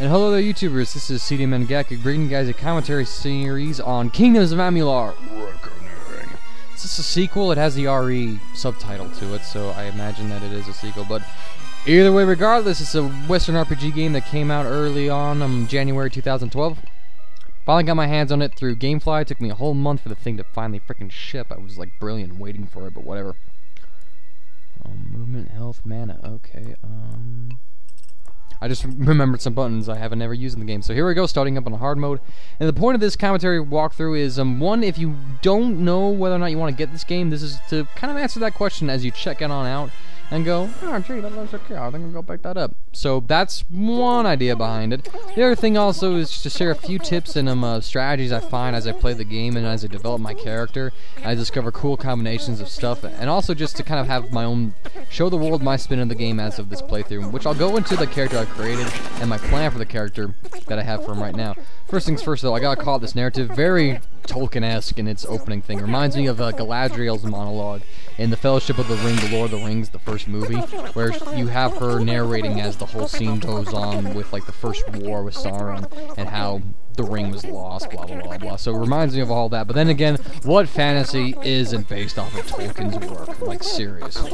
And hello there, YouTubers. This is CD Mangaka bringing you guys a commentary series on Kingdoms of Amular. Reckoning. Is this a sequel? It has the RE subtitle to it, so I imagine that it is a sequel. But either way, regardless, it's a Western RPG game that came out early on January 2012. Finally got my hands on it through GameFly. It took me a whole month for the thing to finally frickin' ship. I was like brilliant waiting for it, but whatever. Movement, health, mana. Okay. I just remembered some buttons I haven't ever used in the game. So here we go, starting up on hard mode. And the point of this commentary walkthrough is, one, if you don't know whether or not you want to get this game, this is to kind of answer that question as you check it on out and go, oh gee, that looks okay, I think I'll go pick that up. So that's one idea behind it. The other thing also is to share a few tips and strategies I find as I play the game and as I develop my character. I discover cool combinations of stuff, and also just to kind of have my own, show the world my spin of the game as of this playthrough, which I'll go into the character I've created and my plan for the character that I have for him right now. First things first though, I gotta call this narrative very Tolkien-esque in its opening thing. It reminds me of Galadriel's monologue in The Fellowship of the Ring, The Lord of the Rings, the first movie, where you have her narrating as the whole scene goes on with like the first war with Sauron and how the ring was lost, blah blah blah blah. So it reminds me of all that. But then again, what fantasy isn't based off of Tolkien's work? Like seriously.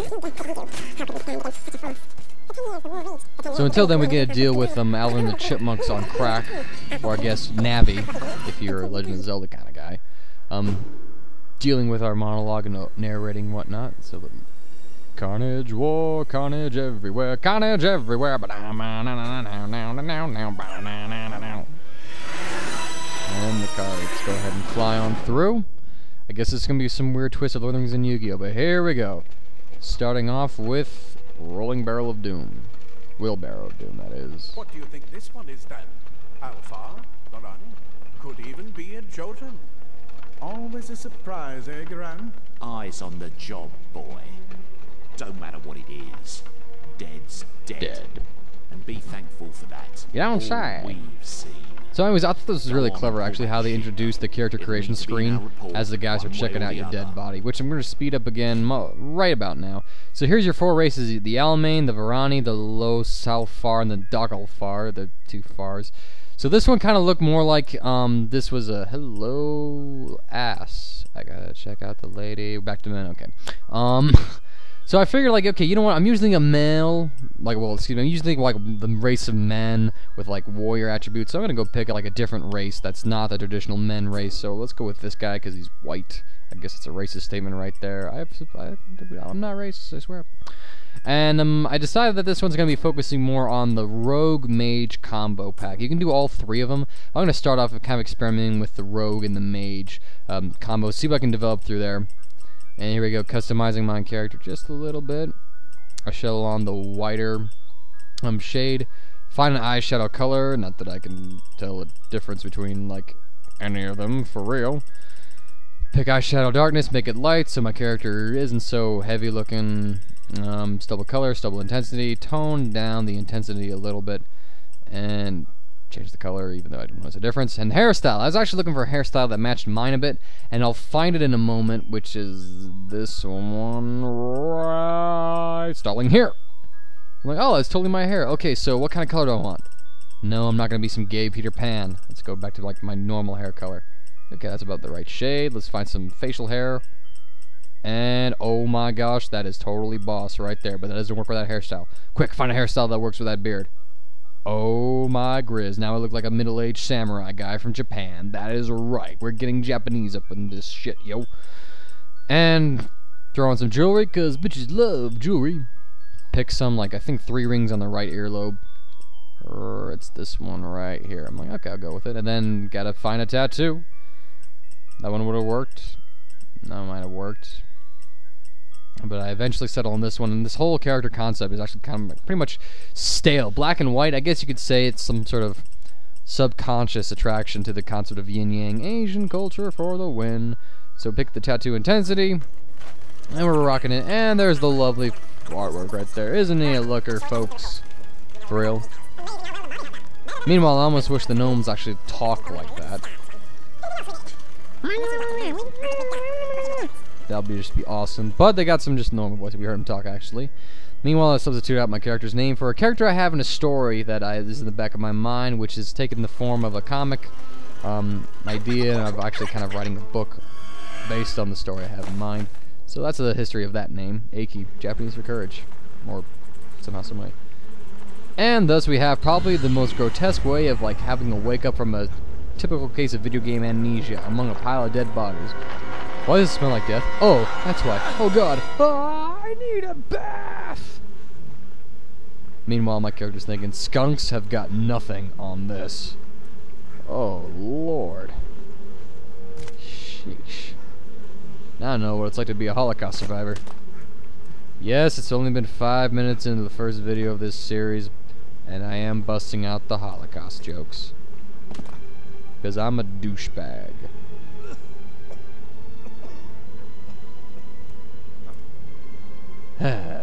So until then, we get to deal with Alvin and the Chipmunks on crack, or I guess Navi, if you're a Legend of Zelda kind of guy. Dealing with our monologue and narrating whatnot. So carnage, war, carnage everywhere, carnage everywhere. And the cards go ahead and fly on through. I guess it's gonna be some weird twist of Lord of the Rings and Yu-Gi-Oh, but here we go. Starting off with Rolling Barrel of Doom. Wheelbarrow of Doom, that is. What do you think this one is then? Alpha? Lorani? Could even be a Jotun. Always a surprise, eh, Garan? Eyes on the job, boy. Don't matter what it is. Dead's dead. And be thankful for that. You don't say. We've seen. So anyways, I thought this was really clever, actually, how they introduced the character creation screen as the guys are checking out your dead body, which I'm going to speed up again right about now. So here's your four races, the Almain, the Varani, the Lo-Salfar, and the Dogglfar, the two Fars. So this one kind of looked more like this was a hello ass. I gotta check out the lady. Back to men, okay. So I figured, like, okay, you know what? I'm usually a male, like, well, excuse me, I'm usually like the race of men with like warrior attributes. So I'm gonna go pick like a different race that's not the traditional men race. So let's go with this guy because he's white. I guess it's a racist statement right there. I'm not racist, I swear. And I decided that this one's going to be focusing more on the Rogue Mage combo pack. You can do all three of them. I'm going to start off with kind of experimenting with the Rogue and the Mage combo, see what I can develop through there. And here we go, customizing my character just a little bit. I shell on the whiter shade. Find an eyeshadow color, not that I can tell the difference between like any of them for real. Pick eyeshadow darkness, make it light so my character isn't so heavy looking. Stubble color, stubble intensity, tone down the intensity a little bit, and change the color even though I don't notice a difference. And hairstyle, I was actually looking for a hairstyle that matched mine a bit, and I'll find it in a moment, which is this one right stalling here. I'm like, oh, that's totally my hair. Okay, so what kind of color do I want? No, I'm not going to be some gay Peter Pan. Let's go back to like my normal hair color. Okay, that's about the right shade. Let's find some facial hair. And oh my gosh, that is totally boss right there, but that doesn't work with that hairstyle. Quick, find a hairstyle that works with that beard. Oh my grizz, now I look like a middle-aged samurai guy from Japan. That is right, we're getting Japanese up in this shit, yo. And throw on some jewelry, cause bitches love jewelry. Pick some, like, I think 3 rings on the right earlobe. Or it's this one right here. I'm like, okay, I'll go with it. And then gotta find a tattoo. That one would have worked. That might have worked. But I eventually settled on this one, and this whole character concept is actually kind of pretty much stale. Black and white, I guess you could say it's some sort of subconscious attraction to the concept of yin-yang. Asian culture for the win. So pick the tattoo intensity, and we're rocking it. And there's the lovely artwork right there. Isn't he a looker, folks? For real. Meanwhile, I almost wish the gnomes actually talk like that. That would just be awesome. But they got some just normal voice. We heard him talk, actually. Meanwhile, I substitute out my character's name for a character I have in a story that is in the back of my mind, which is taken the form of a comic idea, and I'm actually kind of writing a book based on the story I have in mind. So that's the history of that name, Eiki, Japanese for courage, or somehow, some way. And thus we have probably the most grotesque way of like having to wake up from a typical case of video game amnesia among a pile of dead bodies. Why does it smell like death? Oh, that's why. Oh god. Oh, I need a bath! Meanwhile, my character's thinking, skunks have got nothing on this. Oh, Lord. Sheesh. Now I know what it's like to be a Holocaust survivor. Yes, it's only been 5 minutes into the first video of this series, and I am busting out the Holocaust jokes. Because I'm a douchebag.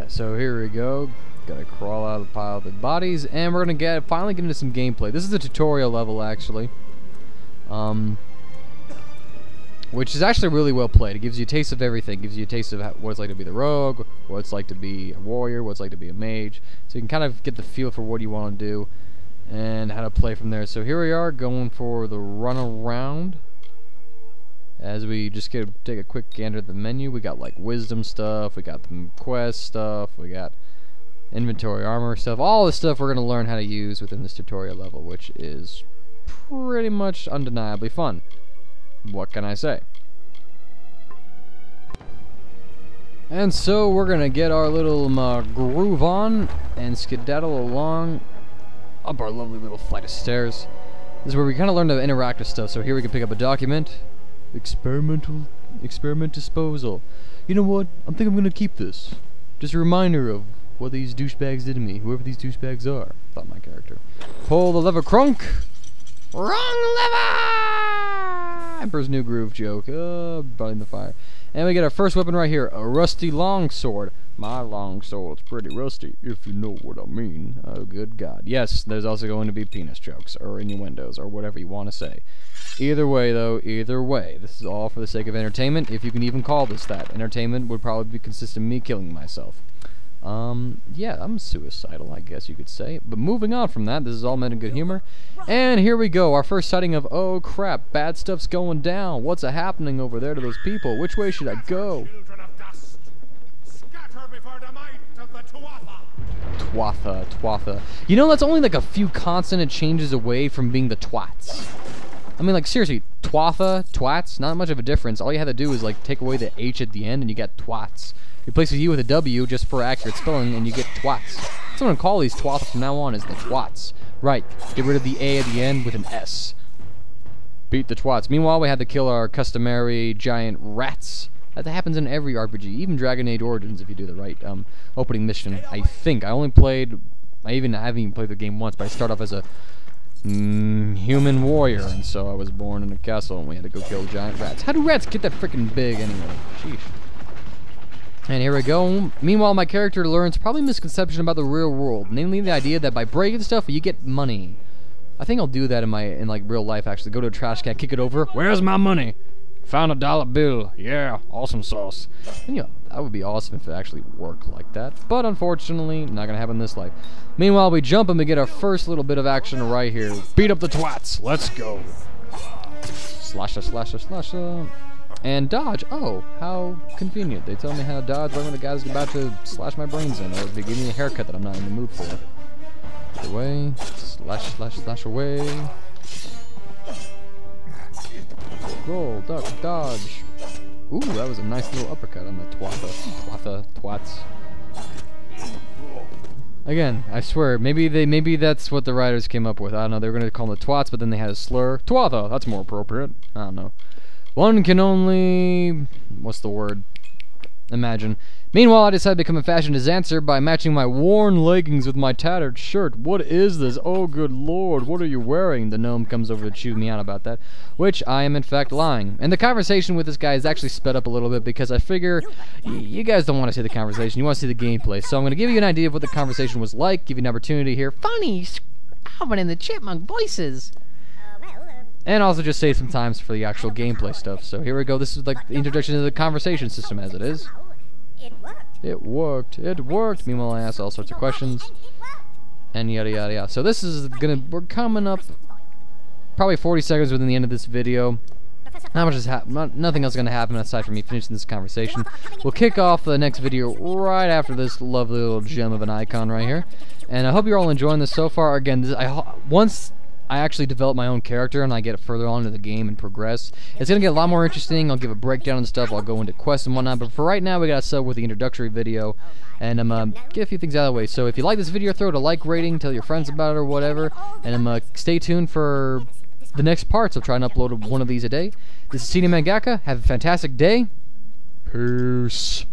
So here we go. Gotta crawl out of the pile of the bodies, and we're gonna finally get into some gameplay. This is a tutorial level, actually. Which is actually really well played. It gives you a taste of everything. It gives you a taste of what it's like to be the rogue, what it's like to be a warrior, what it's like to be a mage. So you can kind of get the feel for what you want to do and how to play from there. So here we are going for the run around. As we just take a quick gander at the menu, we got like wisdom stuff, we got the quest stuff, we got inventory armor stuff, all this stuff we're going to learn how to use within this tutorial level, which is pretty much undeniably fun. What can I say? And so we're going to get our little groove on and skedaddle along up our lovely little flight of stairs. This is where we kind of learn to interact with stuff. So here we can pick up a document. Experiment disposal. You know what? I think I'm gonna keep this. Just a reminder of what these douchebags did to me, whoever these douchebags are. Thought my character. Pull the lever, crunk. Wrong lever. Emperor's New Groove joke. Burning the fire. And we get our first weapon right here, a rusty longsword. My longsword's pretty rusty, if you know what I mean. Oh, good God. Yes, there's also going to be penis jokes, or innuendos, or whatever you want to say. Either way, though, either way, this is all for the sake of entertainment, if you can even call this that. Entertainment would probably consist of me killing myself. Yeah, I'm suicidal, I guess you could say. But moving on from that, this is all meant in good humor. And here we go, our first sighting of, oh crap, bad stuff's going down. What's happening over there to those people? Which way should I go? Twatha. You know, that's only like a few consonant changes away from being the twats. I mean, like, seriously, twatha, twats, not much of a difference. All you have to do is, like, take away the H at the end and you get twats. Replace the U with a W just for accurate spelling and you get twats. That's what I'm going to call these twatha from now on, is the twats. Right, get rid of the A at the end with an S. Beat the twats. Meanwhile, we had to kill our customary giant rats. That happens in every RPG, even Dragon Age Origins if you do the right opening mission. I think. I haven't even played the game once, but I start off as a human warrior, and so I was born in a castle and we had to go kill giant rats. How do rats get that freaking big anyway? Sheesh. And here we go. Meanwhile, my character learns probably a misconception about the real world, namely the idea that by breaking stuff you get money. I think I'll do that in like real life actually. Go to a trash can, kick it over. Where's my money? Found a dollar bill. Yeah, awesome sauce. And, yeah, that would be awesome if it actually worked like that. But unfortunately, not gonna happen in this life. Meanwhile, we jump and we get our first little bit of action right here. Beat up the twats. Let's go. Slasher. And dodge. Oh, how convenient. They tell me how to dodge right when the guy's about to slash my brains in, or they give me a haircut that I'm not in the mood for. Get away. Slash away. Roll, duck, dodge. Ooh, that was a nice little uppercut on the twats. Again, I swear, maybe that's what the writers came up with. I don't know, they were gonna call them the twats, but then they had a slur. Twatha, that's more appropriate. I don't know. One can only... what's the word? Imagine. Meanwhile, I decided to become a fashion disaster by matching my worn leggings with my tattered shirt. What is this? Oh, good lord, what are you wearing? The gnome comes over to chew me out about that, which I am in fact lying. And the conversation with this guy is actually sped up a little bit because I figure you guys don't want to see the conversation, you want to see the gameplay. So I'm going to give you an idea of what the conversation was like, give you an opportunity to hear funny Alvin and the Chipmunk voices. And also just save some times for the actual gameplay stuff. So here we go. This is like the introduction to the conversation system as it is. It worked. It worked. It worked. Meanwhile, I asked all sorts of questions. And yada yada yada. So this is we're coming up probably 40 seconds within the end of this video. Not much is nothing else is gonna happen aside from me finishing this conversation. We'll kick off the next video right after this lovely little gem of an icon right here. And I hope you're all enjoying this so far. Again, once I actually develop my own character and I get further on into the game and progress, it's going to get a lot more interesting. I'll give a breakdown and stuff, I'll go into quests and whatnot, but for right now we got to start with the introductory video, and get a few things out of the way. So if you like this video, throw it a like rating, tell your friends about it or whatever, and stay tuned for the next parts. I'll try and upload one of these a day. This is Senior Mangaka. Have a fantastic day. Peace.